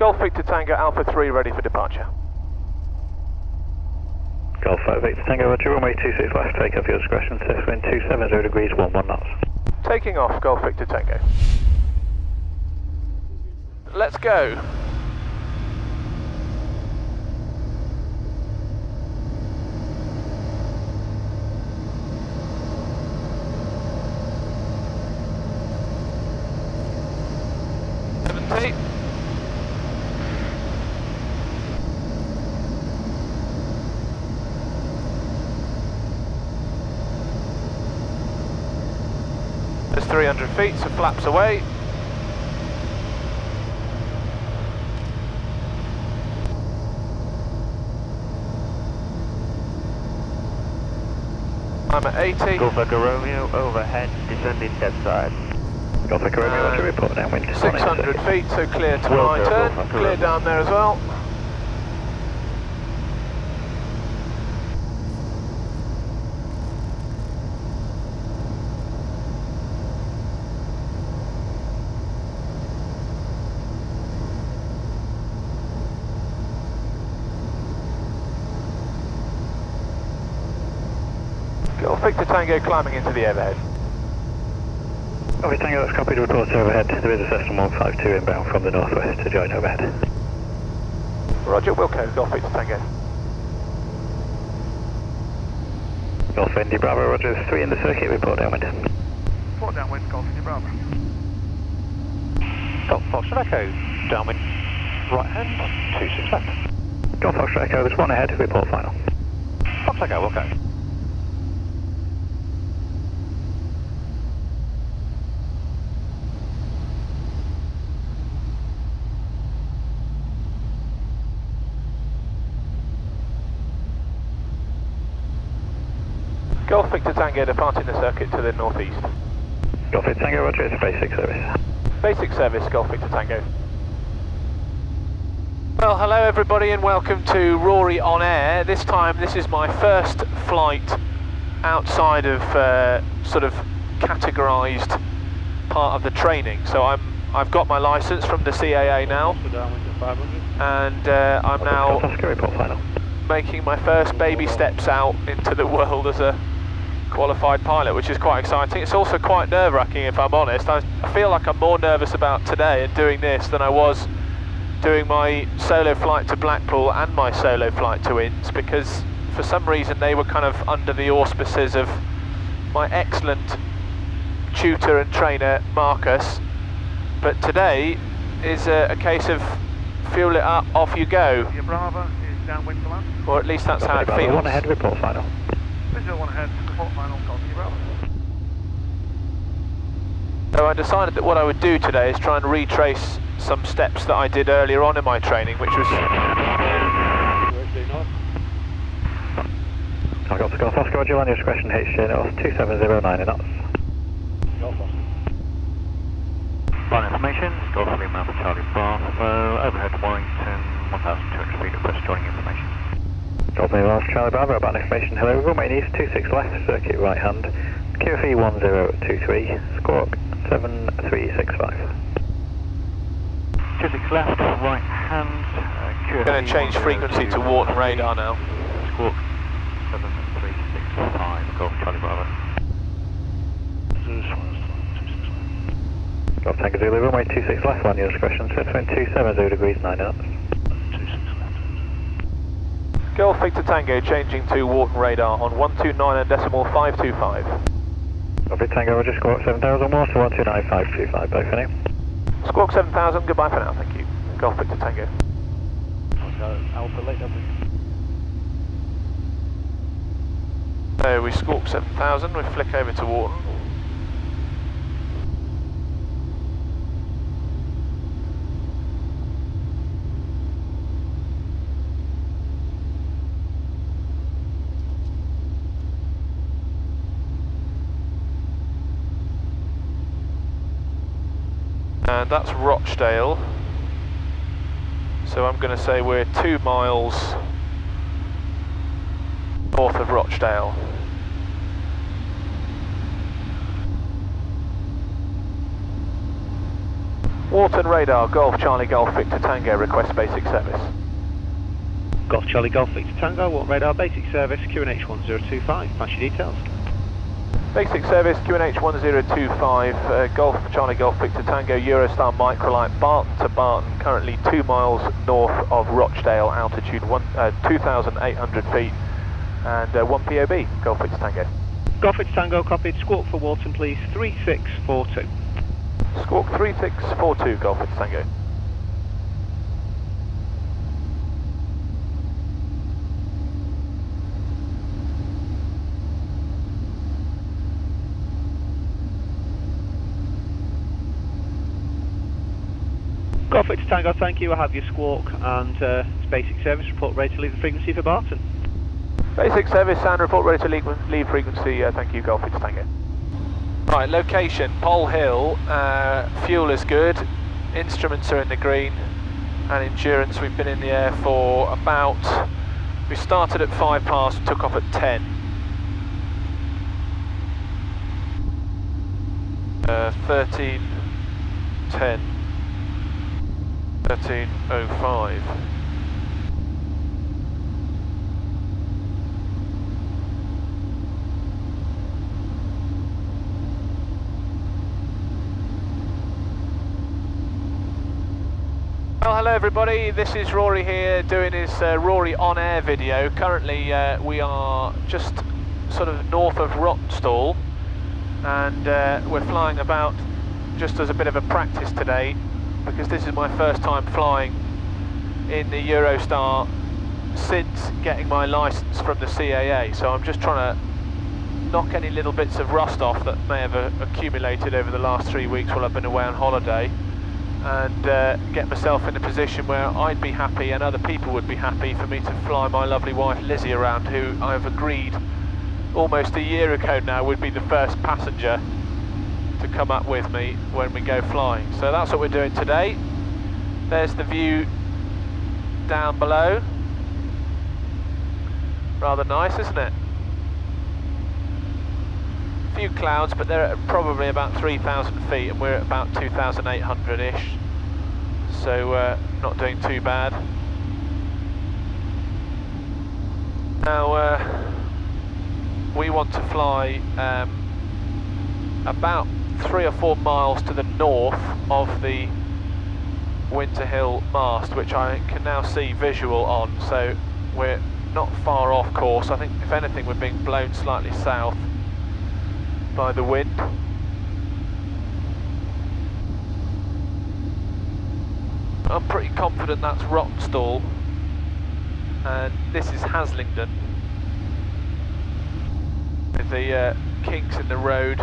Golf Victor Tango Alpha 3 ready for departure. Golf Victor Tango, roger, runway 26 left, take off your discretion, test wind 270 degrees, 11 knots. Taking off, Golf Victor Tango. Let's go. There's 300 feet, so flaps away. I'm at 80. Golf Echo Romeo, overhead, descending dead side. Golf Echo Romeo, roger, report downwind. 600 feet, so clear to my turn. Clear down there as well. Golf Victor Tango climbing into the overhead. Golf Victor Tango, that's copied, report overhead. There is a Cessna 152 inbound from the northwest to join overhead. Roger, Wilco, Golf Victor Tango. Golf Indy Bravo, roger, there's 3 in the circuit, report downwind. Report downwind, Golf Indy Bravo. Golf Foxtrot Echo, downwind, right hand, 26 left. Golf Foxtrot Echo, there's 1 ahead, report final. Fox Echo, okay. Golf Victor Tango departing the circuit to the northeast. Golf Victor Tango, roger, it's a basic service. Basic service, Golf Victor Tango. Well, hello everybody and welcome to Rory on Air. This time, this is my first flight outside of sort of categorised part of the training. So I've got my licence from the CAA now, and I'm now making my first baby steps out into the world as a qualified pilot, which is quite exciting. It's also quite nerve-wracking, if I'm honest. I feel like I'm more nervous about today and doing this than I was doing my solo flight to Blackpool and my solo flight to Inns, because for some reason they were kind of under the auspices of my excellent tutor and trainer Marcus, but today is a case of fuel it up, off you go. Your Bravo is downwind for land. Or at least that's how it feels. 1 ahead, report final. Visual 1 ahead, report final, Golf Indy Bravo. So I decided that what I would do today is try and retrace some steps that I did earlier on in my training, which was... I've got to Golf Oscar, roger, on your discretion, HJ North 2709 knots. Golf Oscar. Flight information, Golf Lima for Charlie Bravo, overhead Warrington, 1,200 feet, request joining information. Golf Lima for Charlie Bravo, about information, hello, runway east, 26 left, circuit right hand, QFE 1023, squawk 7365. 26 left, right hand, QFE Going to change frequency to Wharton radar now. Squawk 7365, Golf Charlie Bravo. Golf Tango Zulu, runway 26 left, land your discretion, set wind 270 degrees 9 knots. 26 left. Golf Victor Tango changing to Wharton radar on 129.525. Golf Victor Tango, roger, squawk 7000 more to 129525, bye for now. Squawk 7000, goodbye for now, thank you. Golf Victor Tango. Alpha late W. So we squawk 7000, we flick over to Wharton. And that's Rochdale, so I'm going to say we're 2 miles north of Rochdale. Wharton radar, Golf Charlie Golf Victor Tango, request basic service. Golf Charlie Golf Victor Tango, Wharton radar, basic service, QNH 1025. Pass your details. Basic service, QNH 1025, Golf Charlie Golf Victor Tango, Eurostar Microlight, Barton to Barton, currently 2 miles north of Rochdale, altitude 2,800 feet, and 1 POB, Golf Victor Tango. Golf Victor Tango, copied. Squawk for Wharton, please, 3642. Squawk 3642, Golf Victor Tango. Golf Victor Tango, thank you. I have your squawk and it's basic service. Report ready to leave the frequency for Barton. Basic service and report ready to leave frequency, thank you, Golf Victor Tango. Right, location, Pole Hill, fuel is good, instruments are in the green, and endurance, we've been in the air for about, we started at 5 past, took off at 10. 13:10. 13:05. Well, hello everybody, this is Rory here doing his Rory on air video. Currently we are just sort of north of Rochdale, and we're flying about just as a bit of a practice today, because this is my first time flying in the Eurostar since getting my license from the CAA, so I'm just trying to knock any little bits of rust off that may have accumulated over the last 3 weeks while I've been away on holiday, and get myself in a position where I'd be happy and other people would be happy for me to fly my lovely wife Lizzie around, who I've agreed almost a year ago now would be the first passenger to come up with me when we go flying. So that's what we're doing today. There's the view down below. Rather nice, isn't it? A few clouds, but they're at probably about 3,000 feet and we're at about 2,800-ish. So not doing too bad. Now we want to fly about 3 or 4 miles to the north of the Winter Hill mast, which I can now see visual on, so we're not far off course. I think if anything we're being blown slightly south by the wind. I'm pretty confident that's Rochdale, and this is Haslingden with the kinks in the road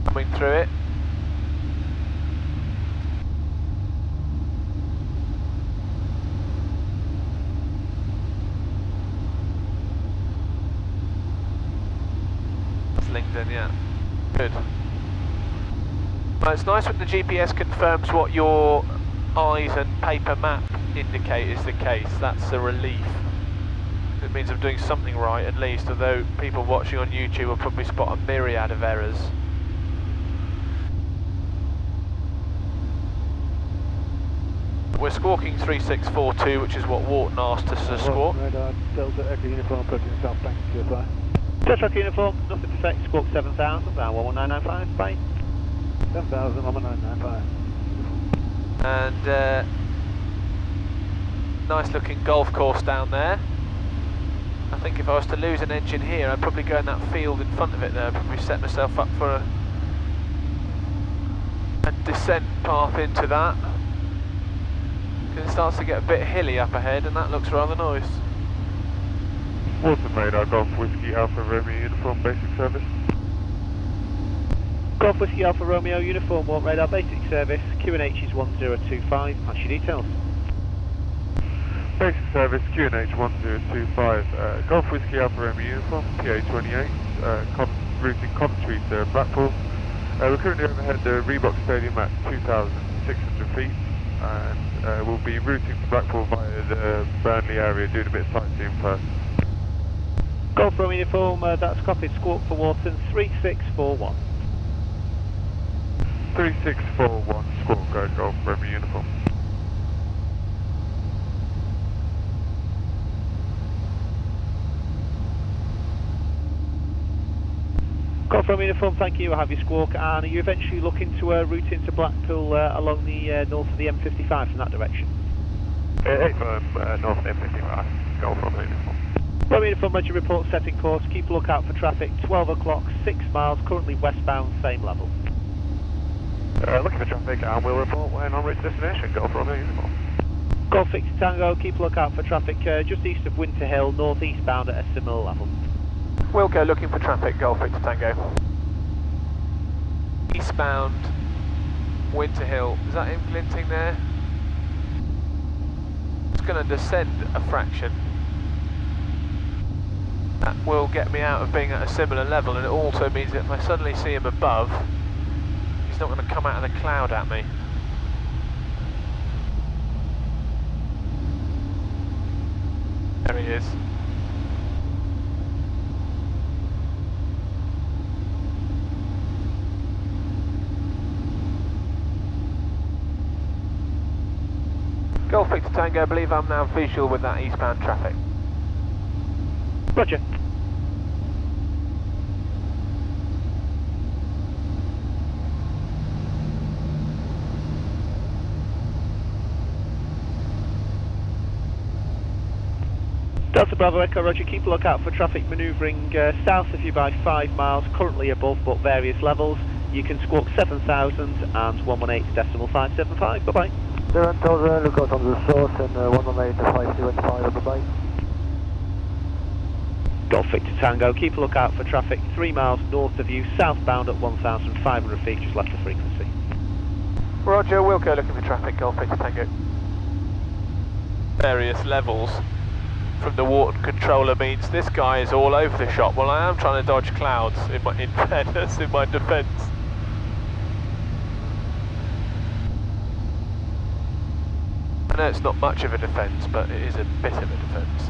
coming through it. Haslingden, yeah. Good. Well, it's nice when the GPS confirms what your eyes and paper map indicate is the case. That's a relief. It means I'm doing something right at least, although people watching on YouTube will probably spot a myriad of errors. We're squawking 3642, which is what Wharton asked us to squawk. Radar, Delta Echo Uniform, approaching South Bank, QFI. Delta Echo Uniform, nothing perfect, squawk 7000, bound 11995, bye. 7,000, 11995. And nice looking golf course down there. I think if I was to lose an engine here, I'd probably go in that field in front of it there, probably set myself up for a descent path into that. Because it starts to get a bit hilly up ahead, and that looks rather nice. Wharton radar, Golf Whiskey Alpha Romeo Uniform, basic service. Golf Whiskey Alpha Romeo Uniform, Wharton radar, basic service, QNH is 1025, pass your details. Basic service, QNH 1025, Golf Whiskey Alpha Romeo Uniform, PA28, routing Coventry to Blackpool. We're currently overhead the Reebok Stadium at 2,600 feet, and we'll be routing to Blackpool via the Burnley area, doing a bit of sightseeing first. Golf Romeo Uniform, that's copied, squawk for Wharton, 3641. 3641 Squawk Golf Romeo uniform. Golf Romeo uniform, thank you. I have your squawk. And are you eventually looking to route into Blackpool along the north of the M55 from that direction? North M55, Golf Romeo uniform. Romeo uniform, ready to report setting course. Keep a lookout for traffic. 12 o'clock, 6 miles, currently westbound, same level. Looking for traffic and we'll report when en route to destination, Golf Romeo uniform. Golf Victor Tango, keep a lookout for traffic just east of Winter Hill, northeastbound at a similar level. Wilco looking for traffic, Golf Victor Tango. Eastbound, Winter Hill. Is that him glinting there? It's going to descend a fraction. That will get me out of being at a similar level, and it also means that if I suddenly see him above, he's not going to come out of the cloud at me. There he is. Golf Victor Tango, I believe I'm now visual with that eastbound traffic. Roger. Delta Bravo Echo, Roger, keep a lookout for traffic manoeuvring south of you by 5 miles, currently above but various levels. You can squawk 7,000 and 118.575, bye-bye. They're look out on the source and 118.575 on the bay. Golf Victor Tango, keep a lookout for traffic 3 miles north of you, southbound at 1,500 feet, just left of frequency. Roger, Wilco looking for traffic, Golf Victor Tango. Various levels from the Wharton controller means this guy is all over the shop. Well, I am trying to dodge clouds in fairness, in my defence. I know it's not much of a defence, but it is a bit of a defence.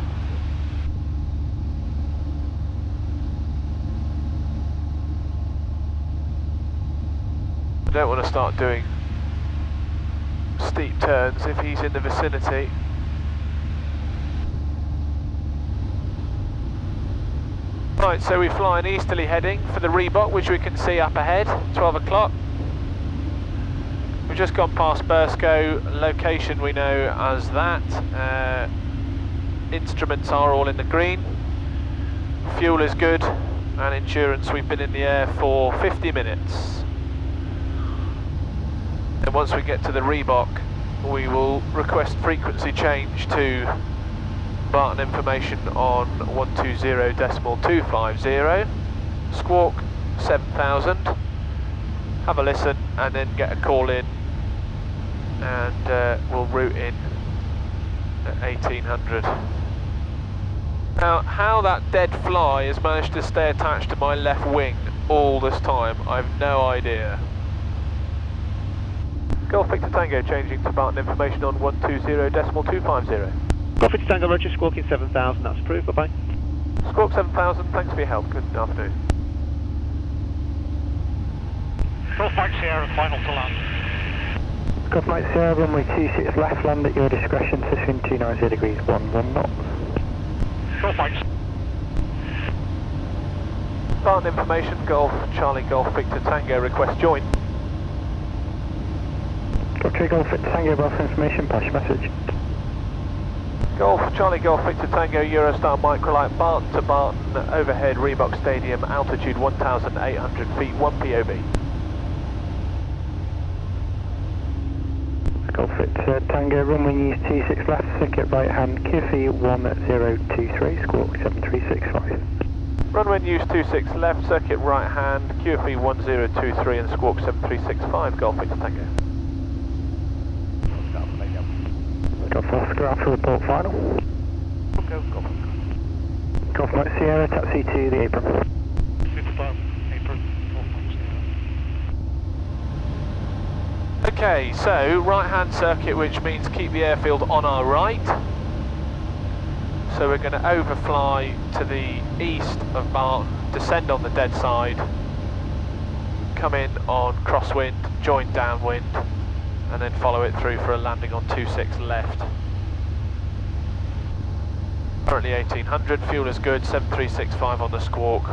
I don't want to start doing steep turns if he's in the vicinity. Right, so we fly an easterly heading for the Reebok, which we can see up ahead, 12 o'clock. We've just gone past Burscough, location we know as that. Instruments are all in the green. Fuel is good, and endurance, we've been in the air for 50 minutes. And once we get to the Reebok, we will request frequency change to Barton information on 120.250, squawk 7,000, have a listen and then get a call in, and we'll route in at 1800. Now, how that dead fly has managed to stay attached to my left wing all this time, I've no idea. Golf Victor Tango changing to Barton information on 120.250. Golf Victor Tango, Roger, squawking 7,000, that's approved, bye-bye. Squawk 7,000, thanks for your help, good afternoon. Golf Mike Sierra, final to land. Golf Mike Sierra, runway 26 left, land at your discretion, position 290 degrees, 11 knots. Golf Mike. Barton information, Golf Charlie Golf Victor Tango, request join. Golf Victor Tango, Barton information, pass your message. Golf Charlie Golf Victor Tango, Eurostar Microlight, Barton to Barton, overhead Reebok Stadium, altitude 1,800 feet, 1 POB. Golf Victor Tango, runway 26 left, circuit right hand, QFE 1023, squawk 7365. Runway News 26 left, circuit right hand, QFE 1023 and squawk 7365, Golf Victor Tango. Golf Oscar Alpha, report final. Go, Golf. Golf Mike Sierra, taxi to the apron. Apron. Okay, so right hand circuit, which means keep the airfield on our right. So we're going to overfly to the east of Barton, descend on the dead side, come in on crosswind, join downwind, and then follow it through for a landing on 26 left. Currently 1800, fuel is good, 7365 on the squawk,